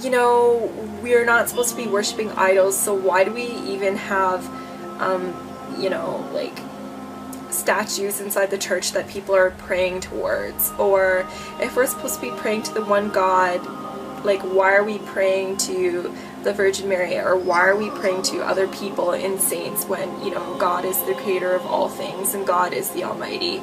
you know, we're not supposed to be worshiping idols, so why do we even have, you know, like, statues inside the church that people are praying towards? Or if we're supposed to be praying to the one God, like, why are we praying to the Virgin Mary, or why are we praying to other people and saints when, you know, God is the creator of all things and God is the Almighty?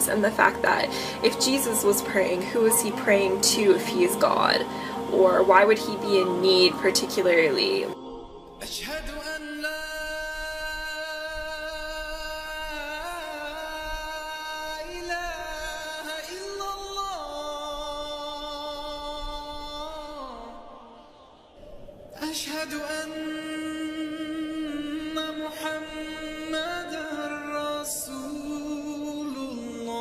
And the fact that if Jesus was praying, who is he praying to if he is God? Or why would he be in need particularly? أشهد أن محمدًا رسول الله.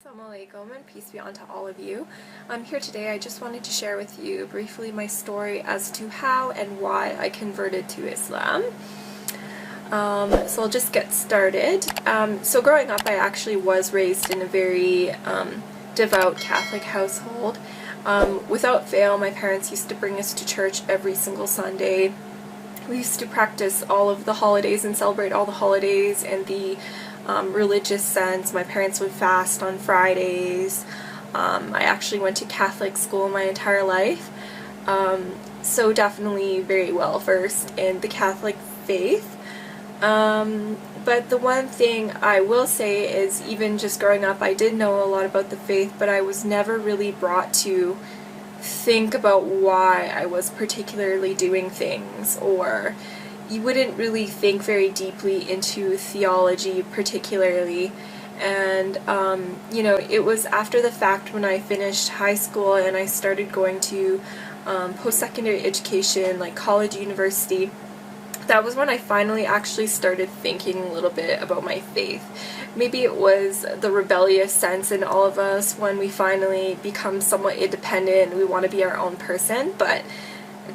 Assalamu alaikum and peace be unto all of you. I'm here today. I just wanted to share with you briefly my story as to how and why I converted to Islam. So I'll just get started. So growing up, I actually was raised in a very devout Catholic household. Without fail, my parents used to bring us to church every single Sunday. We used to practice all of the holidays and celebrate all the holidays in the religious sense. My parents would fast on Fridays. I actually went to Catholic school my entire life. So definitely very well versed in the Catholic faith. But the one thing I will say is, even just growing up, I did know a lot about the faith, but I was never really brought to think about why I was particularly doing things, or you wouldn't really think very deeply into theology particularly. And you know, it was after the fact when I finished high school and I started going to post-secondary education, like college, university, that was when I finally actually started thinking a little bit about my faith. Maybe it was the rebellious sense in all of us when we finally become somewhat independent and we want to be our own person, but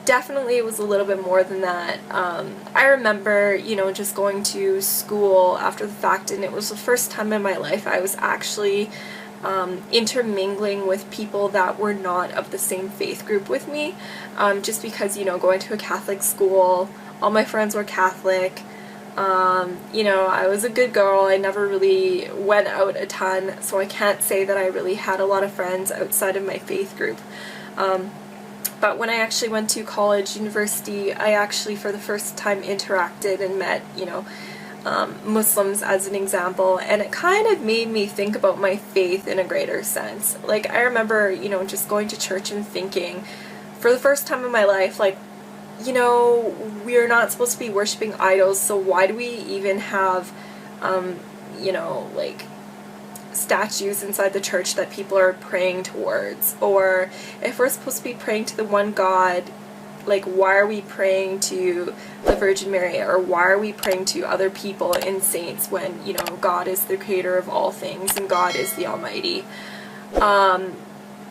definitely it was a little bit more than that. I remember, you know, just going to school after the fact, and it was the first time in my life I was actually intermingling with people that were not of the same faith group with me, just because, you know, going to a Catholic school, all my friends were Catholic. You know, I was a good girl. I never really went out a ton, so I can't say that I really had a lot of friends outside of my faith group. But when I actually went to college, university, I actually for the first time interacted and met, you know, Muslims as an example, and it kind of made me think about my faith in a greater sense. Like, I remember, you know, just going to church and thinking, for the first time in my life, like, you know, we're not supposed to be worshiping idols, so why do we even have, you know, like, statues inside the church that people are praying towards? Or if we're supposed to be praying to the one God, like, why are we praying to the Virgin Mary, or why are we praying to other people and saints when, you know, God is the creator of all things and God is the Almighty?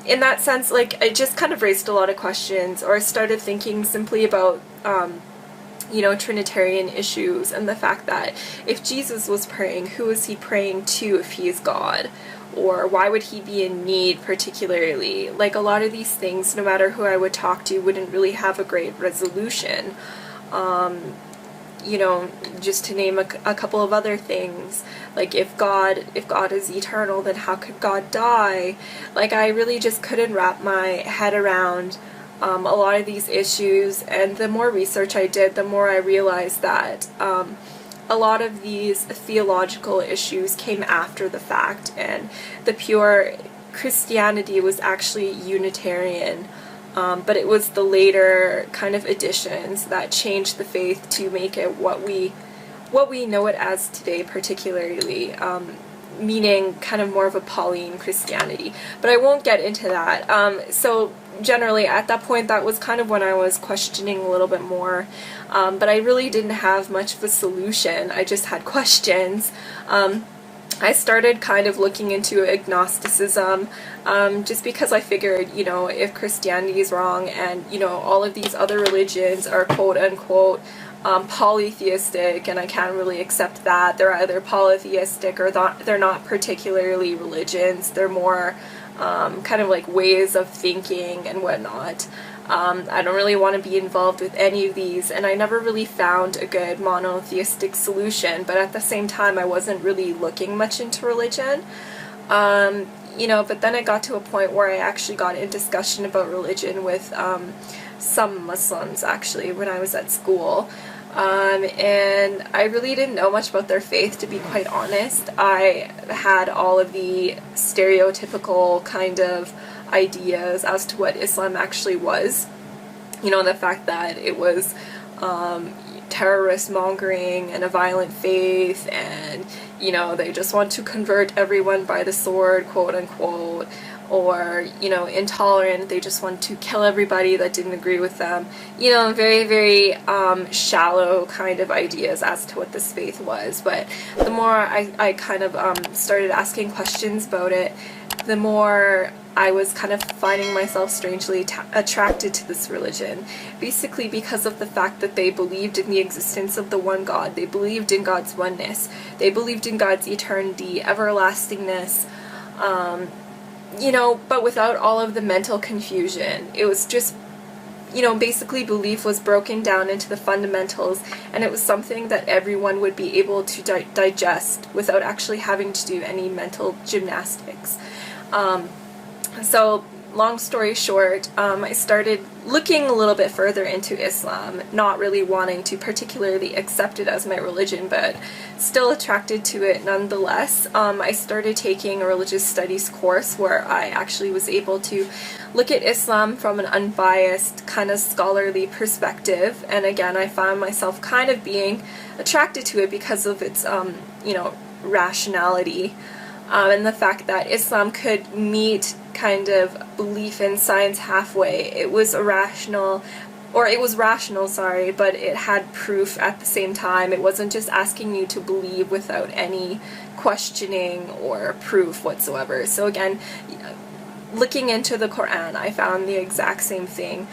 In that sense, like, I just kind of raised a lot of questions, or I started thinking simply about, you know, Trinitarian issues, and the fact that if Jesus was praying, who is he praying to if he is God? Or why would he be in need particularly? Like, a lot of these things, no matter who I would talk to, wouldn't really have a great resolution. You know, just to name a couple of other things, like, if God is eternal, then how could God die? Like, I really just couldn't wrap my head around a lot of these issues, and the more research I did, the more I realized that a lot of these theological issues came after the fact, and the pure Christianity was actually Unitarian. But it was the later kind of additions that changed the faith to make it what we know it as today, particularly, meaning kind of more of a Pauline Christianity. But I won't get into that. So generally, at that point, that was kind of when I was questioning a little bit more. But I really didn't have much of a solution. I just had questions. I started kind of looking into agnosticism, just because I figured, you know, if Christianity is wrong and, you know, all of these other religions are quote-unquote polytheistic, and I can't really accept that. They're either polytheistic or they're not particularly religions. They're more kind of like ways of thinking and whatnot. I don't really want to be involved with any of these, and I never really found a good monotheistic solution, but at the same time I wasn't really looking much into religion. You know, but then it got to a point where I actually got in discussion about religion with some Muslims, actually, when I was at school. And I really didn't know much about their faith, to be quite honest. I had all of the stereotypical kind of ideas as to what Islam actually was. You know, the fact that it was terrorist mongering and a violent faith, and you know, they just want to convert everyone by the sword, quote unquote, or you know, intolerant, they just want to kill everybody that didn't agree with them. You know, very, very shallow kind of ideas as to what this faith was. But the more I kind of started asking questions about it, the more I was kind of finding myself strangely attracted to this religion, basically because of the fact that they believed in the existence of the one God. They believed in God's oneness. They believed in God's eternity, everlastingness, you know, but without all of the mental confusion. It was just, you know, basically belief was broken down into the fundamentals, and it was something that everyone would be able to digest without actually having to do any mental gymnastics. So, long story short, I started looking a little bit further into Islam, not really wanting to particularly accept it as my religion, but still attracted to it nonetheless. I started taking a religious studies course where I actually was able to look at Islam from an unbiased, kind of scholarly perspective, and again, I found myself kind of being attracted to it because of its, you know, rationality. And the fact that Islam could meet kind of belief in science halfway. It was rational, but it had proof at the same time. It wasn't just asking you to believe without any questioning or proof whatsoever. So again, looking into the Quran, I found the exact same thing.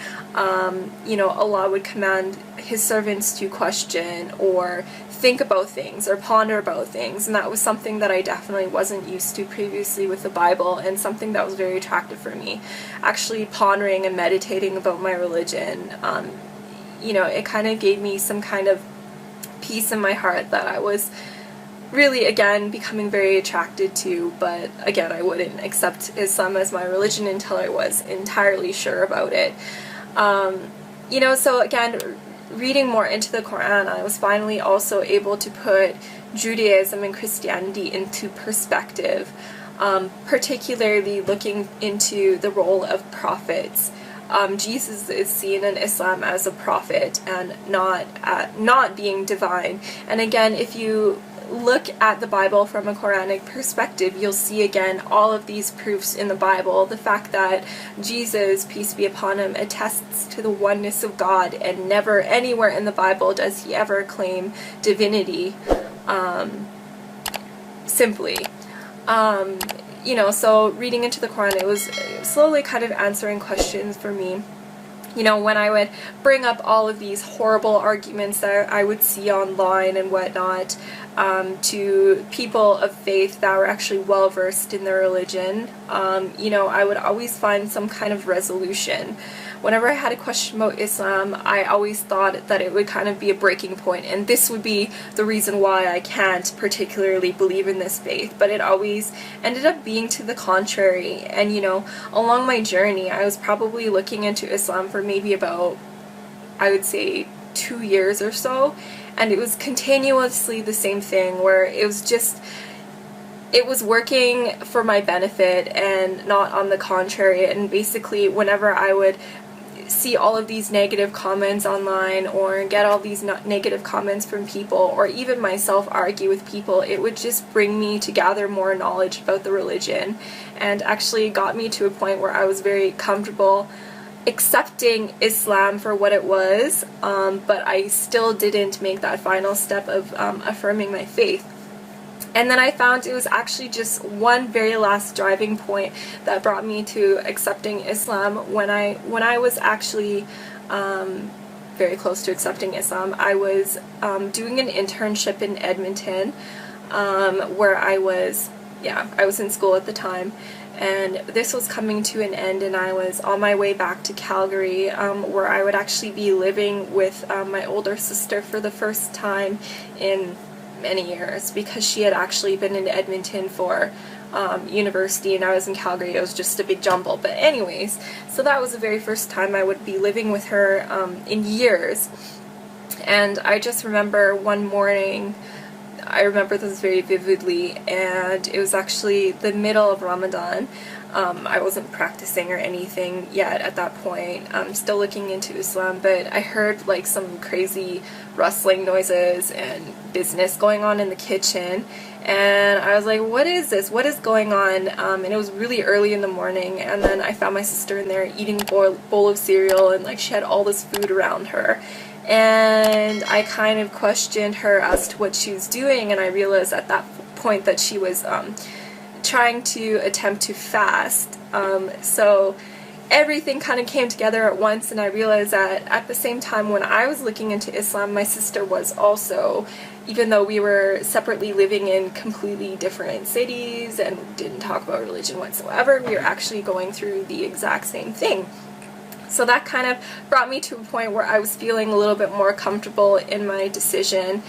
You know, Allah would command His servants to question or think about things or ponder about things, and that was something that I definitely wasn't used to previously with the Bible, and something that was very attractive for me. Actually pondering and meditating about my religion, you know, it kind of gave me some kind of peace in my heart that I was really, again, becoming very attracted to, but again, I wouldn't accept Islam as my religion until I was entirely sure about it. You know, so again, reading more into the Quran, I was finally also able to put Judaism and Christianity into perspective, particularly looking into the role of prophets. Jesus is seen in Islam as a prophet and not being divine. And again, if you look at the Bible from a Quranic perspective, you'll see again all of these proofs in the Bible. The fact that Jesus, peace be upon him, attests to the oneness of God, and never anywhere in the Bible does he ever claim divinity, simply. You know, so reading into the Quran, it was slowly kind of answering questions for me. You know, when I would bring up all of these horrible arguments that I would see online and whatnot, to people of faith that were actually well versed in their religion, you know, I would always find some kind of resolution. Whenever I had a question about Islam, I always thought that it would kind of be a breaking point, and this would be the reason why I can't particularly believe in this faith, but it always ended up being to the contrary. And you know, along my journey, I was probably looking into Islam for maybe about, I would say, 2 years or so, and it was continuously the same thing, where it was working for my benefit and not on the contrary. And basically, whenever I would see all of these negative comments online or get all these negative comments from people, or even myself argue with people, it would just bring me to gather more knowledge about the religion, and actually got me to a point where I was very comfortable accepting Islam for what it was, but I still didn't make that final step of affirming my faith. And then I found it was actually just one very last driving point that brought me to accepting Islam when I was actually very close to accepting Islam. I was doing an internship in Edmonton, where I was in school at the time, and this was coming to an end, and I was on my way back to Calgary, where I would actually be living with my older sister for the first time in many years, because she had actually been in Edmonton for university and I was in Calgary. It was just a big jumble. But anyways, so that was the very first time I would be living with her in years. And I just remember one morning, I remember this very vividly, and it was actually the middle of Ramadan. I wasn't practicing or anything yet at that point. I'm still looking into Islam, but I heard like some crazy rustling noises and business going on in the kitchen, and I was like, what is this? What is going on? And it was really early in the morning, and then I found my sister in there eating a bowl of cereal, and like she had all this food around her. And I kind of questioned her as to what she was doing, and I realized at that point that she was trying to attempt to fast. So everything kind of came together at once, and I realized that at the same time when I was looking into Islam, my sister was also, even though we were separately living in completely different cities and didn't talk about religion whatsoever, we were actually going through the exact same thing. So that kind of brought me to a point where I was feeling a little bit more comfortable in my decision,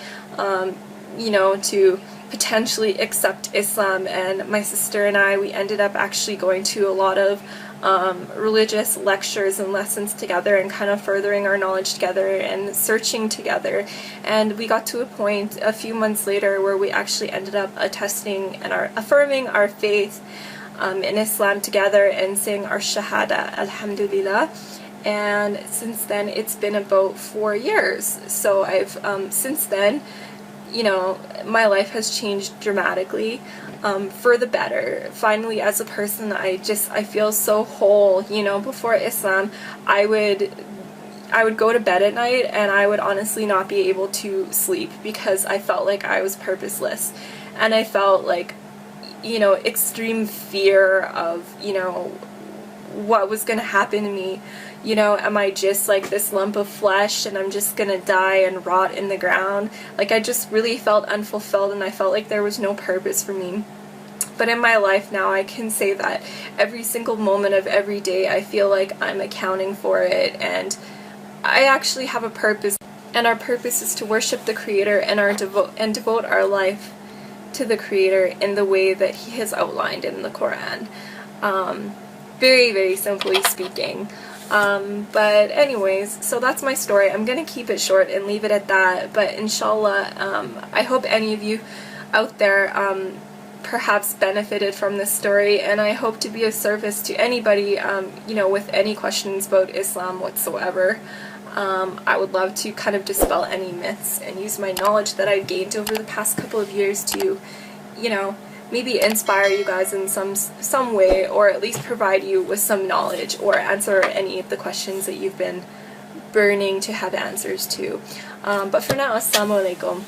you know, to potentially accept Islam. And my sister and I, we ended up actually going to a lot of religious lectures and lessons together, and kind of furthering our knowledge together and searching together. And we got to a point a few months later where we actually ended up attesting and affirming our faith in Islam together and saying our Shahada, Alhamdulillah. And since then, it's been about 4 years. So I've, since then, you know, my life has changed dramatically, for the better. Finally, as a person, I feel so whole. You know, before Islam, I would go to bed at night and I would honestly not be able to sleep because I felt like I was purposeless. And I felt like, you know, extreme fear of, you know, what was going to happen to me. You know, am I just like this lump of flesh and I'm just gonna die and rot in the ground? Like, I just really felt unfulfilled, and I felt like there was no purpose for me. But in my life now, I can say that every single moment of every day, I feel like I'm accounting for it, and I actually have a purpose, and our purpose is to worship the Creator and devote our life to the Creator in the way that He has outlined in the Quran. Very, very simply speaking. But anyways, so that's my story. I'm gonna keep it short and leave it at that, but inshallah, I hope any of you out there perhaps benefited from this story, and I hope to be of service to anybody, you know, with any questions about Islam whatsoever. I would love to kind of dispel any myths and use my knowledge that I've gained over the past couple of years to, you know, maybe inspire you guys in some way, or at least provide you with some knowledge, or answer any of the questions that you've been burning to have answers to. But for now, assalamu alaikum.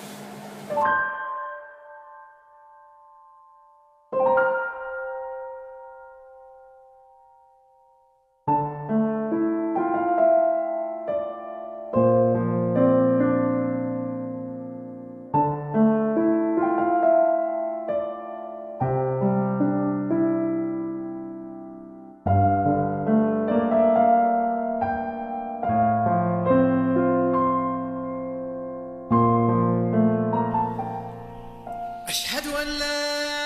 أشهد أن لا